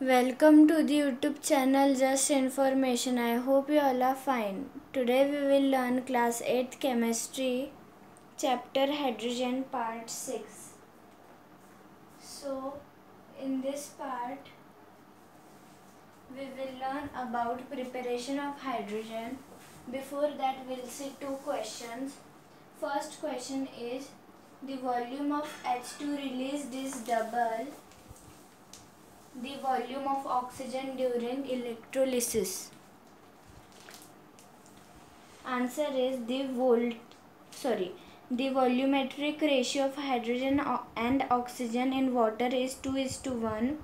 Welcome to the YouTube channel Just Information. I hope you all are fine. Today we will learn class 8th chemistry chapter hydrogen part 6. So in this part we will learn about preparation of hydrogen. Before that we'll see two questions. First question is the volume of H2 released is double the volume of oxygen during electrolysis. Answer is the volumetric ratio of hydrogen and oxygen in water is 2:1.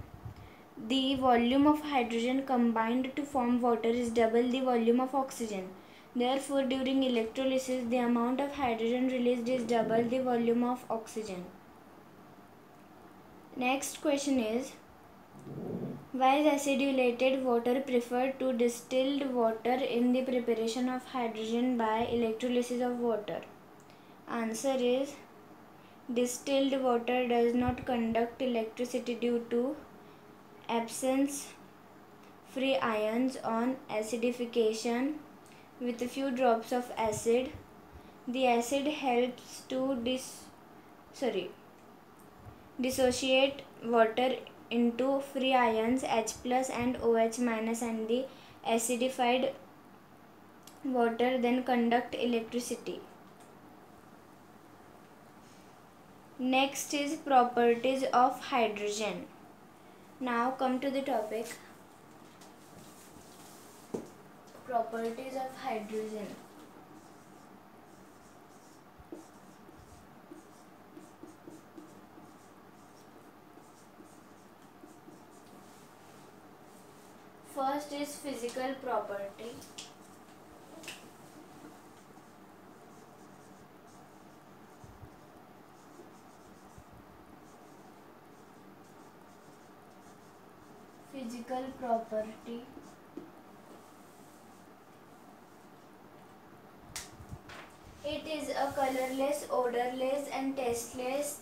The volume of hydrogen combined to form water is double the volume of oxygen. Therefore, during electrolysis, the amount of hydrogen released is double the volume of oxygen. Next question is, why is acidulated water preferred to distilled water in the preparation of hydrogen by electrolysis of water? Answer is, distilled water does not conduct electricity due to absence free ions on acidification with a few drops of acid. The acid helps to dissociate water into free ions H plus and OH minus, and the acidified water then conduct electricity. Next is properties of hydrogen. Now come to the topic. Properties of hydrogen. First is physical property. Physical property. It is a colorless, odorless and tasteless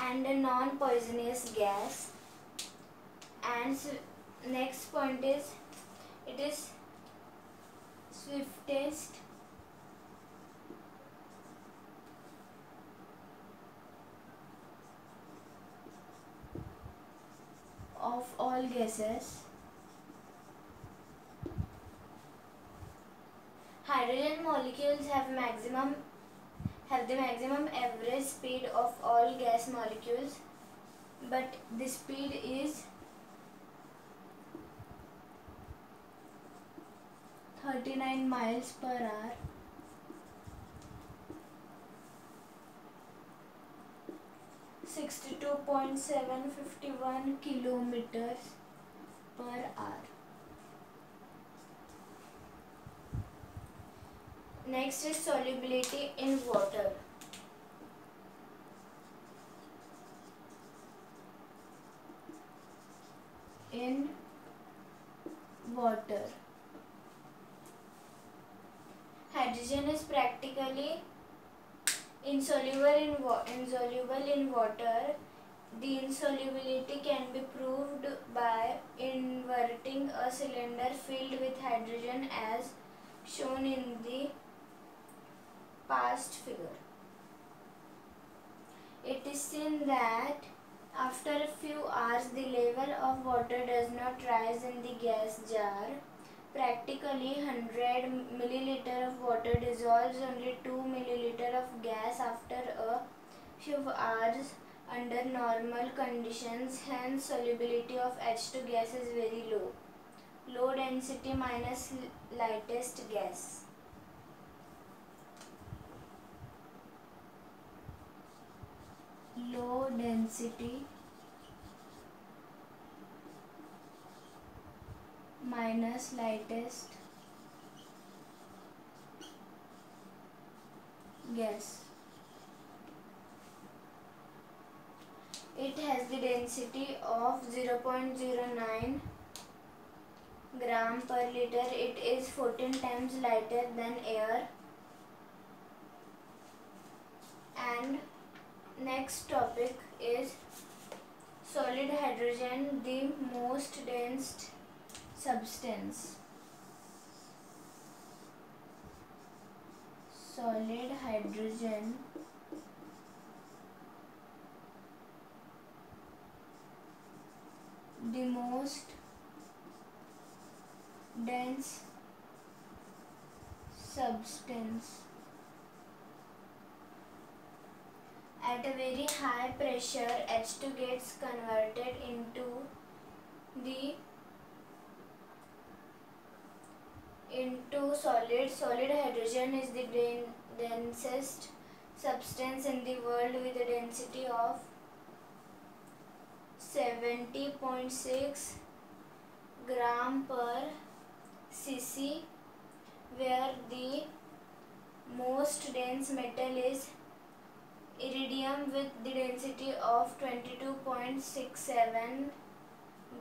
and a non-poisonous gas. And next point is, it is swiftest of all gases. Hydrogen molecules have the maximum average speed of all gas molecules, but the speed is 39 miles per hour. (62.751 kilometers per hour). Next is solubility in water. In water, hydrogen is practically insoluble in water. The insolubility can be proved by inverting a cylinder filled with hydrogen as shown in the past figure. It is seen that after a few hours the level of water does not rise in the gas jar. Practically 100 milliliter of water dissolves only 2 milliliter of gas after a few hours under normal conditions. Hence solubility of H2 gas is very low. Low density minus lightest gas. Low density minus lightest gas. It has the density of 0.09 gram per liter. It is 14 times lighter than air. And next topic is Solid hydrogen, the most dense substance. Solid hydrogen, the most dense substance. At a very high pressure, H2 gets converted into solid. Solid hydrogen is the densest substance in the world with a density of 70.6 gram per cc, where the most dense metal is iridium with the density of 22.67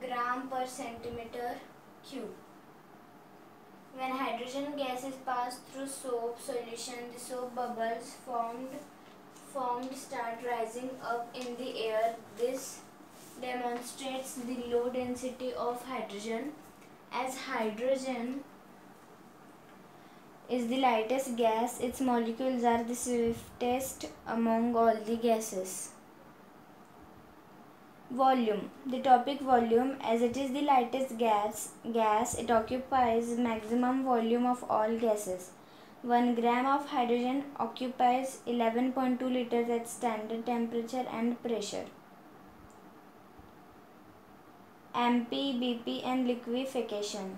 gram per centimeter cube. When hydrogen gas is passed through soap solution, the soap bubbles formed start rising up in the air. This demonstrates the low density of hydrogen, as hydrogen is the lightest gas. Its molecules are the swiftest among all the gases. Volume. The topic volume, as it is the lightest gas, it occupies maximum volume of all gases. 1 gram of hydrogen occupies 11.2 liters at standard temperature and pressure. MP, BP and liquefaction.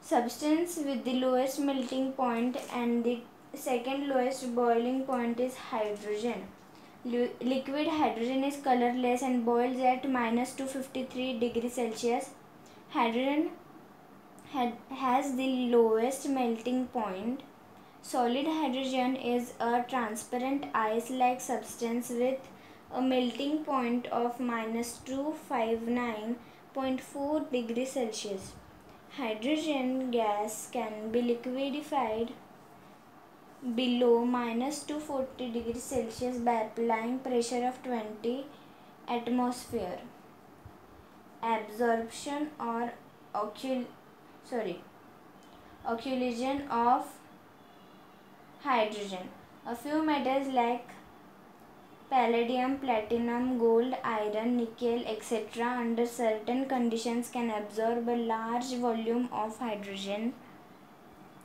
Substance with the lowest melting point and the second lowest boiling point is hydrogen. Liquid hydrogen is colorless and boils at -253 degrees Celsius. Hydrogen has the lowest melting point. Solid hydrogen is a transparent ice-like substance with a melting point of -259.4 degrees Celsius. Hydrogen gas can be liquefied below -240 degrees Celsius by applying pressure of 20 atmosphere. Absorption or oxidation of hydrogen. A few metals like palladium, platinum, gold, iron, nickel, etc. under certain conditions can absorb a large volume of hydrogen.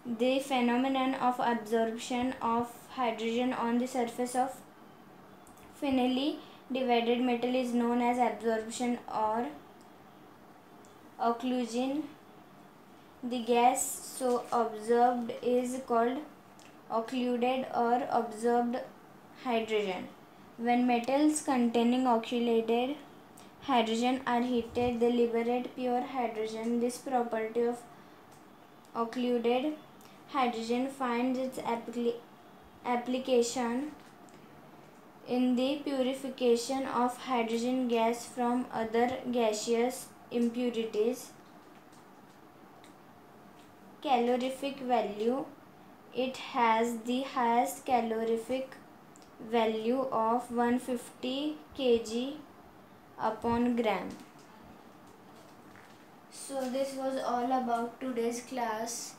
The phenomenon of absorption of hydrogen on the surface of finely divided metal is known as absorption or occlusion. The gas so absorbed is called occluded or absorbed hydrogen. When metals containing occluded hydrogen are heated, they liberate pure hydrogen. This property of occluded hydrogen finds its application in the purification of hydrogen gas from other gaseous impurities. Calorific value. It has the highest calorific value of 150 kg upon gram. So this was all about today's class.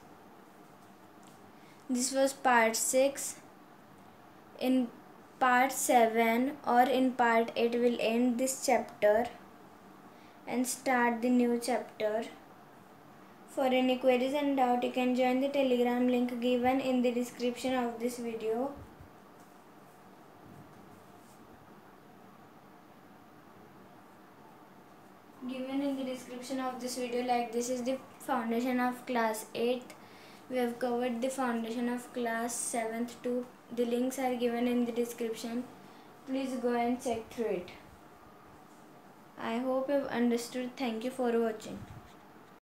This was part 6. In part 7 or in part 8 we'll end this chapter and start the new chapter. For any queries and doubt, you can join the Telegram link given in the description of this video. Like this is the foundation of class 8th. We have covered the foundation of class 7th too. The links are given in the description. Please go and check through it. I hope you have understood. Thank you for watching.